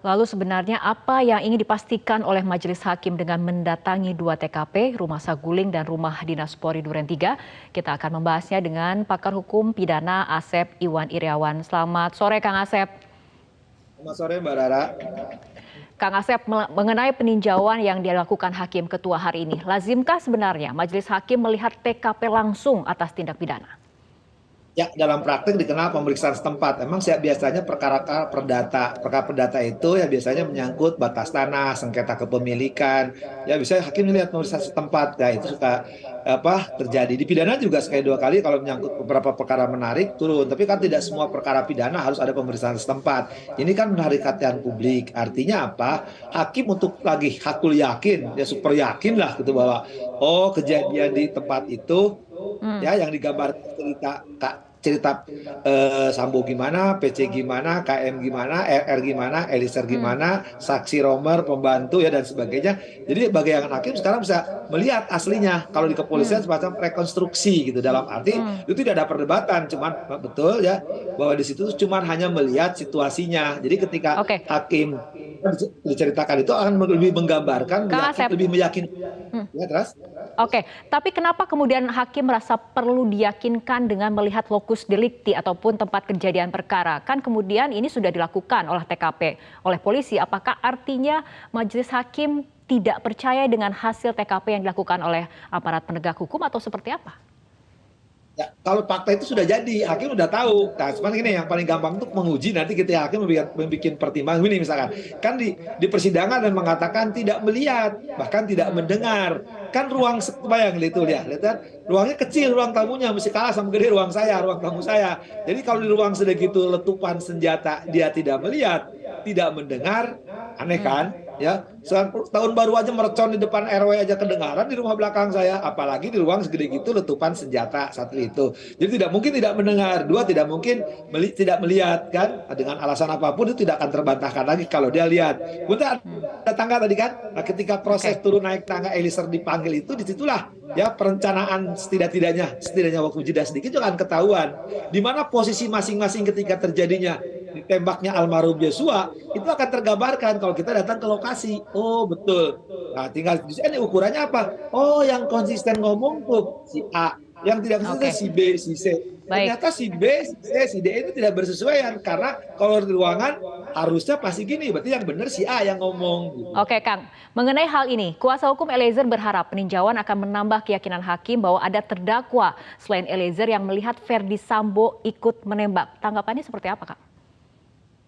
Lalu sebenarnya apa yang ingin dipastikan oleh Majelis Hakim dengan mendatangi 2 TKP, Rumah Saguling dan Rumah Dinas Polri Duren 3? Kita akan membahasnya dengan pakar hukum pidana Asep Iwan Iriawan. Selamat sore Kang Asep. Selamat sore Mbak Rara. Kang Asep, mengenai peninjauan yang dilakukan Hakim Ketua hari ini, lazimkah sebenarnya Majelis Hakim melihat TKP langsung atas tindak pidana? Ya, dalam praktik dikenal pemeriksaan setempat. Emang biasanya perkara perdata itu ya biasanya menyangkut batas tanah, sengketa kepemilikan. Ya biasanya hakim melihat pemeriksaan setempat. Ya itu suka terjadi di pidana juga sekali dua kali kalau menyangkut beberapa perkara menarik turun. Tapi kan tidak semua perkara pidana harus ada pemeriksaan setempat. Ini kan menarik perhatian publik. Artinya apa? Hakim untuk lagi hakul yakin, ya super yakin lah gitu bahwa oh kejadian di tempat itu ya yang digambar cerita Sambo gimana, PC gimana, KM gimana, RR gimana, Eliezer gimana, saksi Romer, pembantu ya dan sebagainya. Jadi bagi yang hakim sekarang bisa melihat aslinya. Kalau di kepolisian semacam rekonstruksi gitu, dalam arti itu tidak ada perdebatan, cuman betul ya bahwa di situ cuman hanya melihat situasinya. Jadi ketika Oke, hakim diceritakan itu akan lebih menggambarkan, Kang Asep. lebih meyakinkan. Ya, terus? Oke, tapi kenapa kemudian hakim merasa perlu diyakinkan dengan melihat lokus delikti ataupun tempat kejadian perkara? Kan kemudian ini sudah dilakukan oleh TKP, oleh polisi. Apakah artinya majelis hakim tidak percaya dengan hasil TKP yang dilakukan oleh aparat penegak hukum atau seperti apa? Ya, kalau fakta itu sudah jadi, hakim udah tahu. Nah, cuman gini yang paling gampang untuk menguji nanti kita hakim membuat pertimbangan ini misalkan. Kan di persidangan dan mengatakan tidak melihat, bahkan tidak mendengar. Kan ruang bayang itu lihat kan ruangnya kecil, ruang tamunya mesti kalah sama gede ruang saya, ruang tamu saya. Jadi kalau di ruang sedegitu letupan senjata dia tidak melihat, tidak mendengar, aneh kan? Ya, tahun baru aja mercon di depan RW aja kedengaran di rumah belakang saya, apalagi di ruang segede gitu letupan senjata satu itu. Jadi tidak mungkin tidak mendengar, dua tidak mungkin tidak melihat kan, dengan alasan apapun itu tidak akan terbantahkan lagi kalau dia lihat. Kemudian ada tangga tadi kan, nah, ketika proses turun naik tangga Eliezer dipanggil itu disitulah ya perencanaan setidaknya waktu jeda sedikit juga akan ketahuan di mana posisi masing-masing ketika terjadinya ditembaknya almarhum Yosua itu akan tergambarkan kalau kita datang ke lokasi. Oh betul. Nah tinggal ini ukurannya apa? Oh yang konsisten ngomong tuh si A, yang tidak konsisten Oke, si B, si C. baik. Ternyata si B, si C, si D itu tidak bersesuaian karena kalau di ruangan harusnya pasti gini, berarti yang benar si A yang ngomong. Gitu. Oke, Kang. Mengenai hal ini, kuasa hukum Eliezer berharap peninjauan akan menambah keyakinan hakim bahwa ada terdakwa selain Eliezer yang melihat Verdi Sambo ikut menembak. Tanggapannya seperti apa, Kang?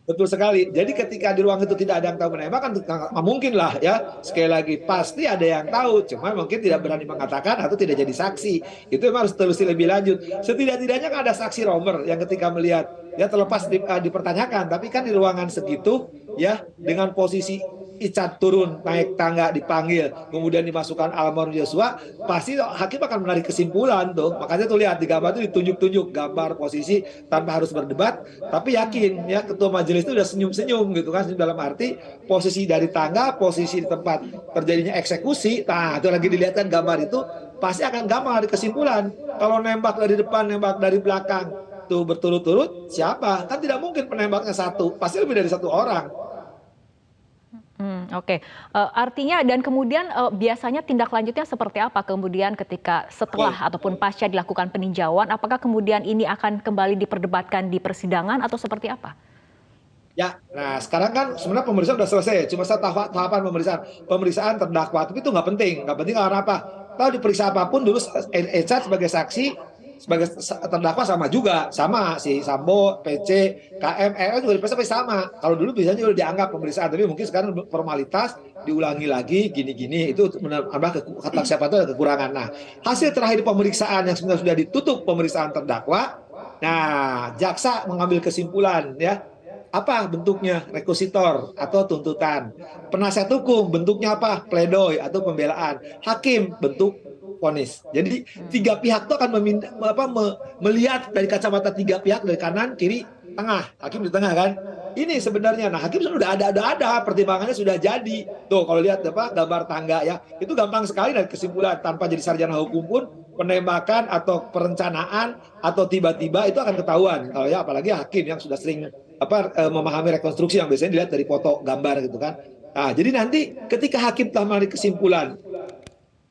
Betul sekali. Jadi ketika di ruang itu tidak ada yang tahu menembak kan mungkin lah ya. Sekali lagi pasti ada yang tahu, cuma mungkin tidak berani mengatakan atau tidak jadi saksi. Itu memang harus telusuri lebih lanjut. Setidak-tidaknya kan ada saksi Romer yang ketika melihat ya terlepas dipertanyakan, tapi kan di ruangan segitu ya dengan posisi Icat turun naik tangga dipanggil kemudian dimasukkan almarhum Yosua, pasti hakim akan menarik kesimpulan tuh. Makanya tuh lihat di gambar itu ditunjuk-tunjuk gambar posisi tanpa harus berdebat, tapi yakin ya ketua majelis itu udah senyum-senyum gitu kan, dalam arti posisi dari tangga, posisi di tempat terjadinya eksekusi. Nah itu lagi dilihatkan gambar itu pasti akan gampang ada kesimpulan. Kalau nembak dari depan, nembak dari belakang tuh berturut-turut siapa? Kan tidak mungkin penembaknya satu, pasti lebih dari satu orang. Oke. Artinya dan kemudian biasanya tindak lanjutnya seperti apa kemudian ketika setelah ataupun pasca dilakukan peninjauan, apakah kemudian ini akan kembali diperdebatkan di persidangan atau seperti apa? Ya, nah sekarang kan sebenarnya pemeriksaan sudah selesai, cuma satu tahapan pemeriksaan terdakwa, tapi itu nggak penting karena apa? Tahu diperiksa apapun dulu Ecat sebagai saksi, sebagai terdakwa sama si Sambo, PC, KM, RR juga diperiksa sama. Kalau dulu biasanya juga dianggap pemeriksaan, tapi mungkin sekarang formalitas diulangi lagi gini-gini itu menambah kata siapa itu ada kekurangan. Nah, hasil terakhir pemeriksaan yang sebenarnya sudah ditutup pemeriksaan terdakwa. Nah, jaksa mengambil kesimpulan ya apa bentuknya rekusitor atau tuntutan, penasihat hukum bentuknya apa pledoi atau pembelaan, hakim bentuk vonis. Jadi tiga pihak itu akan melihat dari kacamata tiga pihak dari kanan kiri tengah, hakim di tengah kan. Ini sebenarnya nah hakim sudah ada pertimbangannya sudah jadi tuh. Kalau lihat apa gambar tangga ya itu gampang sekali dari kesimpulan tanpa jadi sarjana hukum pun penembakan atau perencanaan atau tiba-tiba itu akan ketahuan kalau ya apalagi hakim yang sudah sering memahami rekonstruksi yang biasanya dilihat dari foto gambar gitu kan. Nah, jadi nanti ketika hakim telah mengambil kesimpulan,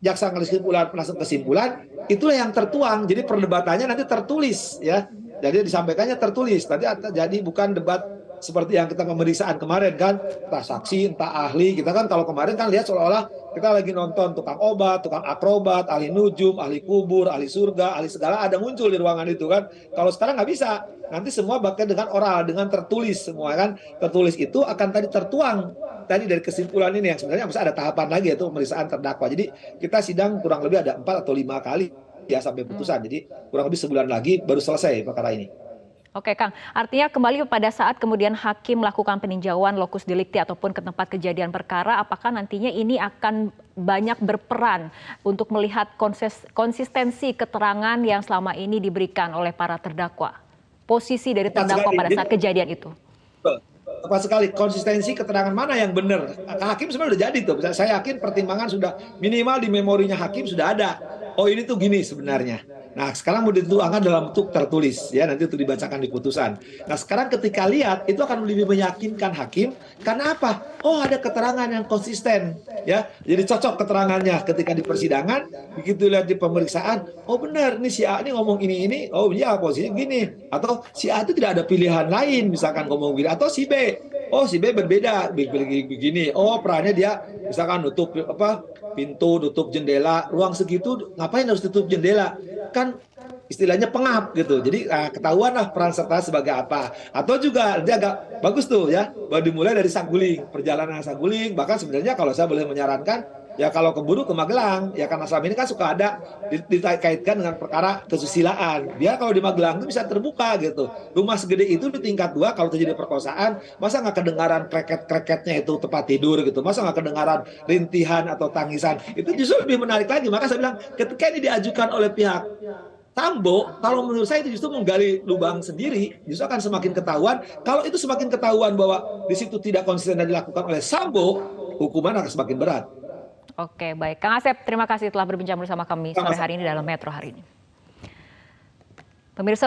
jaksa mengambil kesimpulan, penasihat kesimpulan, itulah yang tertuang. Jadi perdebatannya nanti tertulis ya. Jadi disampaikannya tertulis. Tadi jadi bukan debat seperti yang kita pemeriksaan kemarin kan, entah saksi, entah ahli. Kita kan kalau kemarin kan lihat seolah-olah kita lagi nonton tukang obat, tukang akrobat, ahli nujum, ahli kubur, ahli surga, ahli segala ada muncul di ruangan itu kan. Kalau sekarang nggak bisa. Nanti semua bakal dengan oral, dengan tertulis semua kan. Tertulis itu akan tadi tertuang tadi dari kesimpulan ini yang sebenarnya masih ada tahapan lagi yaitu pemeriksaan terdakwa. Jadi kita sidang kurang lebih ada 4 atau 5 kali ya sampai putusan. Jadi kurang lebih sebulan lagi baru selesai perkara ini. Oke Kang, artinya kembali pada saat kemudian hakim melakukan peninjauan lokus delikti ataupun ke tempat kejadian perkara, apakah nantinya ini akan banyak berperan untuk melihat konsistensi keterangan yang selama ini diberikan oleh para terdakwa? Posisi dari terdakwa pada saat kejadian itu. Tepat sekali, konsistensi keterangan mana yang benar. Hakim sebenarnya udah jadi tuh. Saya yakin pertimbangan sudah minimal di memorinya hakim sudah ada. Oh ini tuh gini sebenarnya. Nah sekarang mau dituangkan dalam bentuk tertulis ya nanti untuk dibacakan di putusan. Nah sekarang ketika lihat itu akan lebih meyakinkan hakim karena apa? Oh ada keterangan yang konsisten ya. Jadi cocok keterangannya ketika di persidangan begitu lihat di pemeriksaan. Oh benar nih si A ini ngomong ini. Oh iya posisinya gini. Atau si A itu tidak ada pilihan lain misalkan ngomong gini. Atau si B. Oh si B berbeda begini. Oh perannya dia misalkan nutup pintu, nutup jendela, ruang segitu ngapain harus tutup jendela? Kan istilahnya pengap gitu. Jadi ketahuan lah peran serta sebagai apa. Atau juga dia agak bagus tuh ya, baru dimulai dari saguling, perjalanan saguling. Bahkan sebenarnya kalau saya boleh menyarankan, ya kalau keburu ke Magelang, ya karena selama ini kan suka ada dikaitkan dengan perkara kesusilaan. Biar kalau di Magelang itu bisa terbuka gitu. Rumah segede itu di tingkat 2 kalau terjadi perkosaan, masa nggak kedengaran kreket-kreketnya itu tempat tidur gitu. Masa nggak kedengaran rintihan atau tangisan. Itu justru lebih menarik lagi. Maka saya bilang ketika ini diajukan oleh pihak Sambo, kalau menurut saya itu justru menggali lubang sendiri, justru akan semakin ketahuan. Kalau itu semakin ketahuan bahwa di situ tidak konsisten dan dilakukan oleh Sambo, hukuman akan semakin berat. Oke, baik. Kang Asep, terima kasih telah berbincang bersama kami sore hari ini dalam Metro hari ini. Pemirsa